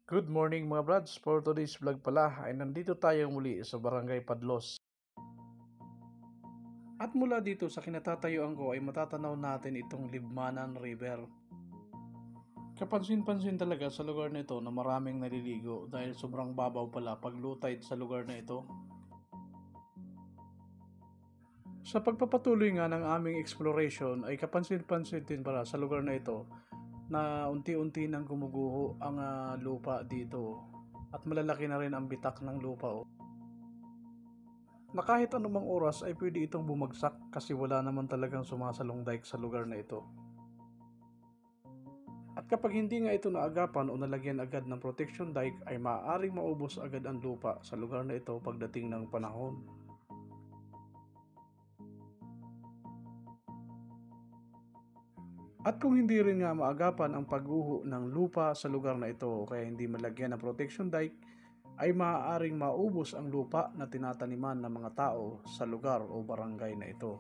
Good morning mga brads, for today's vlog pala ay nandito tayo muli sa Barangay Padlos. At mula dito sa kinatatayuan ko ay matatanaw natin itong Libmanan River. Kapansin-pansin talaga sa lugar na ito na maraming naliligo dahil sobrang babaw pala pag low tide sa lugar na ito. Sa pagpapatuloy nga ng aming exploration ay kapansin-pansin din pala sa lugar na ito na unti-unti nang gumuguho ang lupa dito at malalaki na rin ang bitak ng lupa. Na kahit anumang oras ay pwede itong bumagsak kasi wala naman talagang sumasalong dike sa lugar na ito. At kapag hindi nga ito naagapan o nalagyan agad ng protection dike ay maaaring maubos agad ang lupa sa lugar na ito pagdating ng panahon. At kung hindi rin nga maagapan ang pagguho ng lupa sa lugar na ito kaya hindi malagyan ng protection dike, ay maaaring maubos ang lupa na tinataniman ng mga tao sa lugar o barangay na ito.